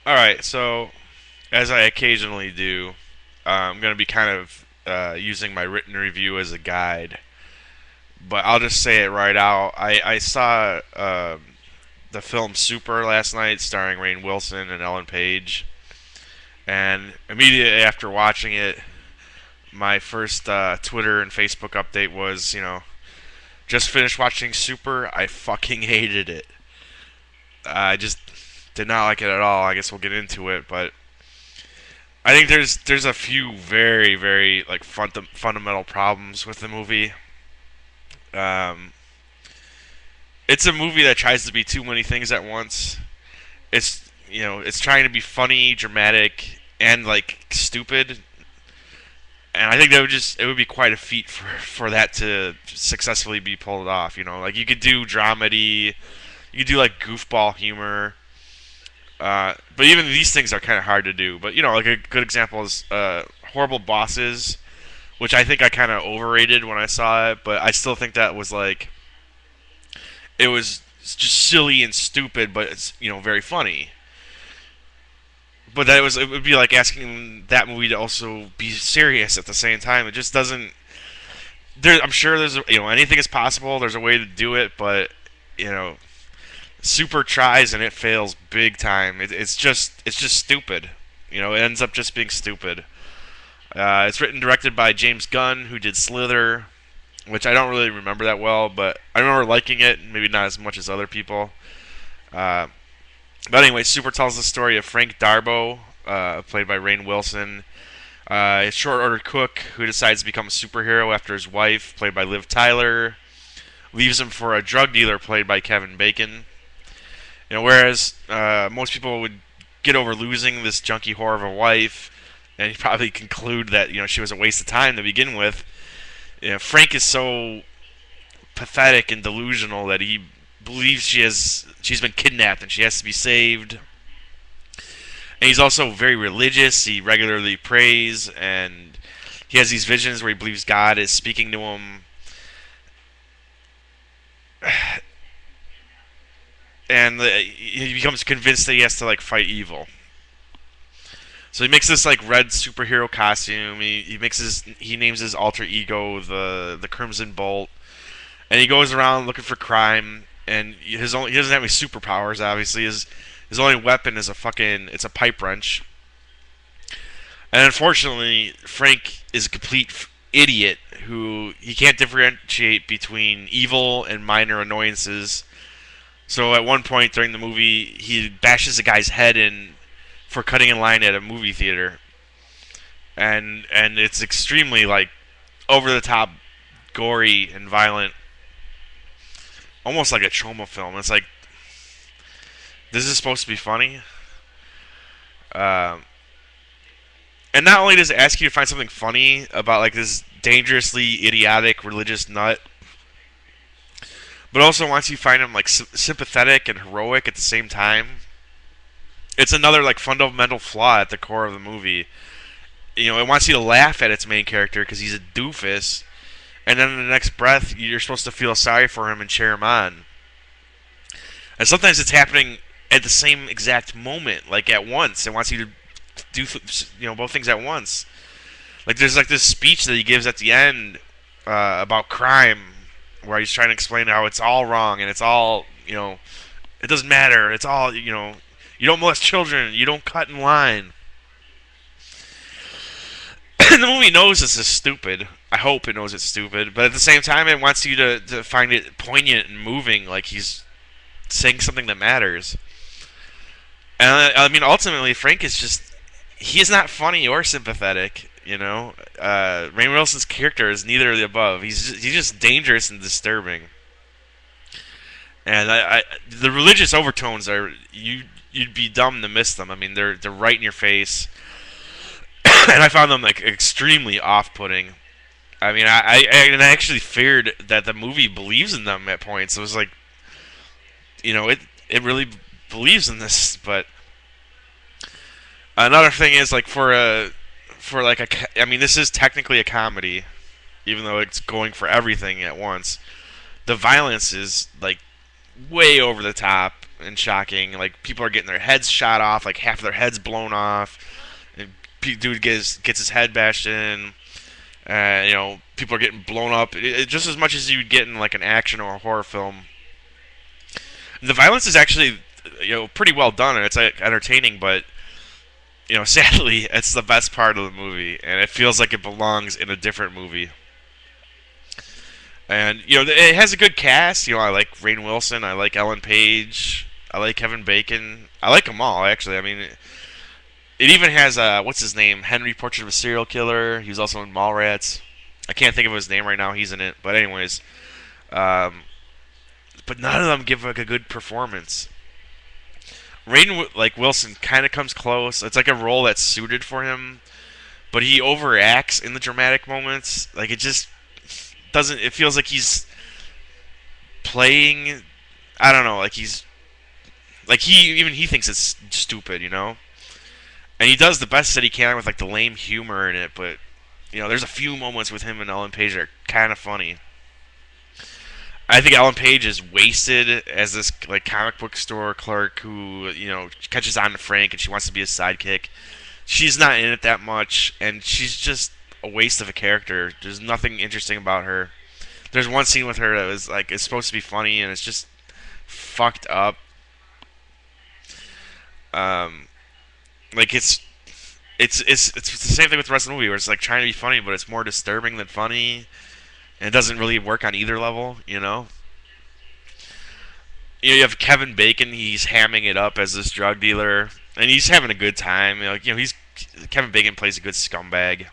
All right, so as I occasionally do, I'm going to be kind of using my written review as a guide, but I'll just say it right out. I saw the film Super last night, starring Rainn Wilson and Ellen Page, and immediately after watching it, my first Twitter and Facebook update was, just finished watching Super. I fucking hated it. I just did not like it at all. I guess we'll get into it, but I think there's a few very like fundamental problems with the movie. Um, it's a movie that tries to be too many things at once. It's trying to be funny, dramatic, and like stupid. And I think it would be quite a feat for that to successfully be pulled off. Like you could do dramedy, you could do like goofball humor. But even these things are kind of hard to do. But like a good example is Horrible Bosses, which I think I kind of overrated when I saw it, but I still think that was like it was just silly and stupid, but it's very funny. But it would be like asking that movie to also be serious at the same time. It just doesn't. I'm sure anything is possible. There's a way to do it, but you know Super tries and it fails big time. It's just stupid. It ends up just being stupid. It's written and directed by James Gunn, who did Slither, which I don't really remember that well, but I remember liking it, maybe not as much as other people. Uh, but anyway, Super tells the story of Frank Darbo, played by Rainn Wilson, a short order cook who decides to become a superhero after his wife, played by Liv Tyler, leaves him for a drug dealer, played by Kevin Bacon. Whereas most people would get over losing this junkie whore of a wife, and you probably conclude that she was a waste of time to begin with. Frank is so pathetic and delusional that he believes she's been kidnapped and she has to be saved. And he's also very religious. He regularly prays, and he has these visions where he believes God is speaking to him. And he becomes convinced that he has to like fight evil. So he makes this like red superhero costume. He names his alter ego the Crimson Bolt, and he goes around looking for crime. And he doesn't have any superpowers. Obviously, his only weapon is it's a pipe wrench. And unfortunately, Frank is a complete idiot who he can't differentiate between evil and minor annoyances. So at one point during the movie, he bashes a guy's head in for cutting in line at a movie theater, and it's extremely like over the top, gory and violent, almost like a trauma film. It's like this is supposed to be funny, um, and not only does it ask you to find something funny about like this dangerously idiotic religious nut, but also wants you to find him like sympathetic and heroic at the same time. It's another like fundamental flaw at the core of the movie. It wants you to laugh at its main character because he's a doofus, and then in the next breath, you're supposed to feel sorry for him and cheer him on. And sometimes it's happening at the same exact moment, like at once. It wants you to do both things at once. Like there's like this speech that he gives at the end about crime, where he's trying to explain how it's all wrong and it's all it doesn't matter. It's all you don't molest children. You don't cut in line. And the movie knows this is stupid. I hope it knows it's stupid, but at the same time, it wants you to find it poignant and moving, like he's saying something that matters. And I mean, ultimately, Frank is he is not funny or sympathetic. Rainn Wilson's character is neither of the above. He's just dangerous and disturbing. And the religious overtones you'd be dumb to miss them. I mean, they're right in your face, and I found them like extremely off-putting. I mean, I actually feared that the movie believes in them at points. It was like, it really believes in this. But another thing is like I mean, this is technically a comedy, even though it's going for everything at once. The violence is like way over the top. and shocking. Like people are getting their heads shot off, like half of their heads blown off. And dude gets his head bashed in. People are getting blown up just as much as you'd get in like an action or a horror film. The violence is actually pretty well done and it's like entertaining, but sadly, it's the best part of the movie, and it feels like it belongs in a different movie. And it has a good cast. I like Rainn Wilson, I like Ellen Page, I like Kevin Bacon, I like them all actually. I mean, it even has what's his name, Henry Portrait of a Serial Killer. He was also in Mallrats. I can't think of his name right now. He's in it, but anyways, um, but none of them give like a good performance. Wilson kind of comes close. It's like a role that's suited for him, but he overacts in the dramatic moments. Like it just doesn't. It feels like he's playing. I don't know. Like he thinks it's stupid. And he does the best that he can with like the lame humor in it. But there's a few moments with him and Ellen Page that are kind of funny. I think Ellen Page is wasted as this like comic book store clerk who catches on to Frank and she wants to be his sidekick. She's not in it that much, and she's just a waste of a character. There's nothing interesting about her. There's one scene with her that was like it's supposed to be funny, and it's just fucked up. Um, like it's the same thing with the rest of the movie, where it's like trying to be funny, but it's more disturbing than funny, and it doesn't really work on either level. You have Kevin Bacon. He's hamming it up as this drug dealer, and he's having a good time. He's Kevin Bacon plays a good scumbag.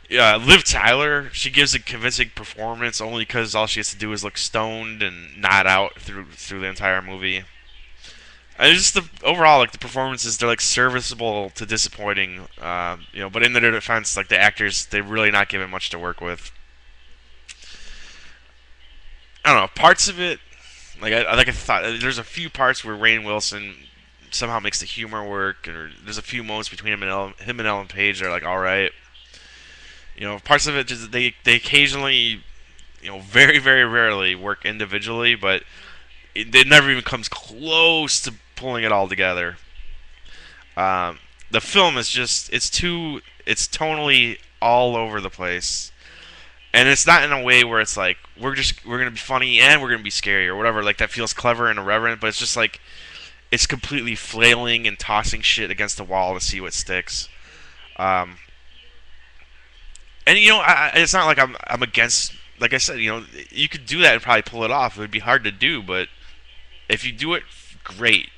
Yeah, Liv Tyler, she gives a convincing performance only because all she has to do is look stoned and nod out through the entire movie. And just the overall, like the performances, they're like serviceable to disappointing. But in their defense, like the actors, they're really not given much to work with. I don't know, parts of it. I thought there's a few parts where Rainn Wilson somehow makes the humor work, or there's a few moments between him and Ellen Page that are like all right. Parts of it just they occasionally, very very rarely work individually, but it never even comes close to pulling it all together. The film is just it's tonally all over the place. And it's not in a way where it's like we're gonna be funny and we're gonna be scary or whatever. Like that feels clever and irreverent, but it's just like it's completely flailing and tossing shit against the wall to see what sticks. Um, and it's not like I'm against. Like I said, you could do that and probably pull it off. It would be hard to do, but if you do it, great,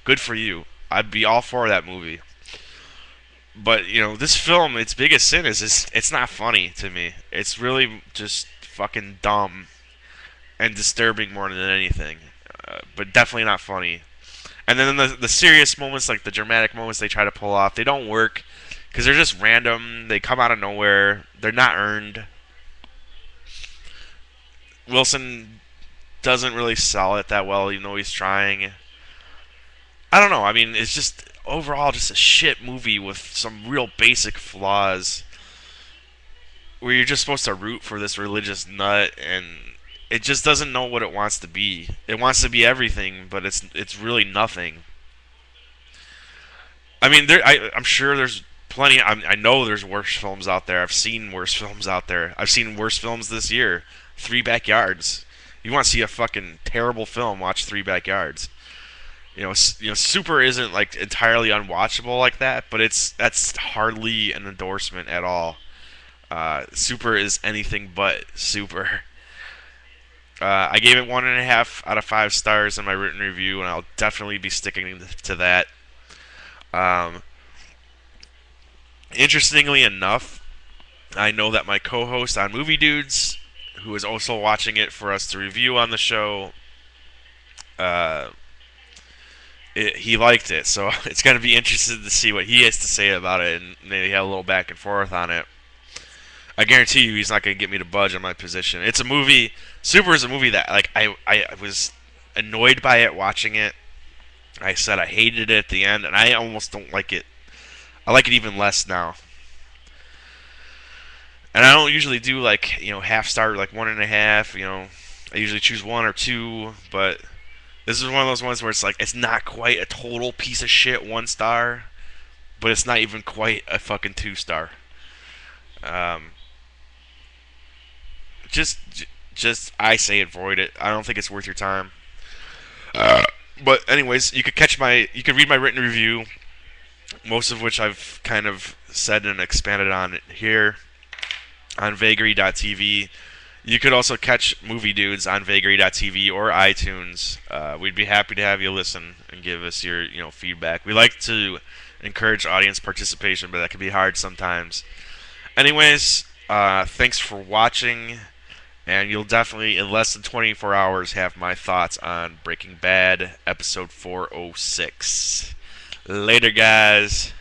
good for you. I'd be all for that movie. But this film, its biggest sin is it's not funny to me. It's really just fucking dumb and disturbing more than anything, but definitely not funny. And then the serious moments, like the dramatic moments they try to pull off, they don't work because they're just random. They come out of nowhere. They're not earned. Wilson doesn't really sell it that well, even though he's trying. I don't know. I mean, it's just overall just a shit movie with some real basic flaws where you're just supposed to root for this religious nut, and it just doesn't know what it wants to be. It wants to be everything, but it's really nothing. I mean, I'm sure there's plenty. I know there's worse films out there. I've seen worse films out there. I've seen worse films this year. Three Backyards. You want to see a fucking terrible film? Watch Three Backyards. Super isn't like entirely unwatchable like that, but that's hardly an endorsement at all. Super is anything but super. I gave it 1.5 out of 5 stars in my written review, and I'll definitely be sticking to that. Um, Interestingly enough, I know that my co-host on Movie Dudes, who is also watching it for us to review on the show, uh, he liked it, so it's going to be interesting to see what he has to say about it, and maybe have a little back and forth on it. I guarantee you he's not going to get me to budge on my position. It's a movie. Super is a movie that like I was annoyed by it watching it. I said I hated it at the end, and I almost don't like it. I like it even less now. And I don't usually do like half star, like 1.5. I usually choose 1 or 2, but This is one of those ones where it's like it's not quite a total piece of shit 1 star, but it's not even quite a fucking 2 star. Um, just just I say avoid it. I don't think it's worth your time. But anyways, you could read my written review, most of which I've kind of said and expanded on here on vagary.tv. You could also catch Movie Dudes on vagary.tv or iTunes. We'd be happy to have you listen and give us your feedback. We like to encourage audience participation, but that can be hard sometimes. Anyways, thanks for watching, and you'll definitely, in less than 24 hours, have my thoughts on Breaking Bad, episode 406. Later, guys.